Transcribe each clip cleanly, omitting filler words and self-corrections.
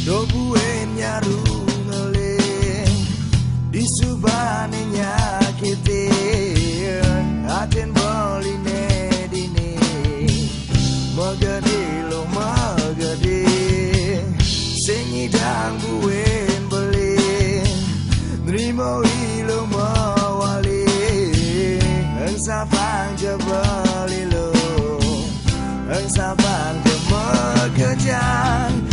do buen nyaru ngeling disubane nyakiti aten boline dini magadi lo magadi sing idang buen beli nrimo ilo mawali ang sapang jabali lo ang sapang kemagajan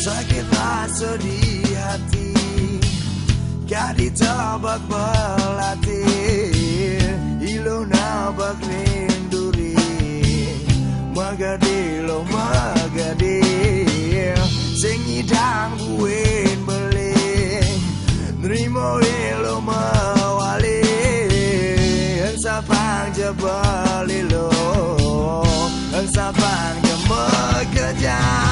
sakit rasa di hati gak ditabak belati ilo nabak linduri magadi lo magadi sing idang buen beli nrimo ilo mawali ang sapang jabali lo ang sapang kemagajan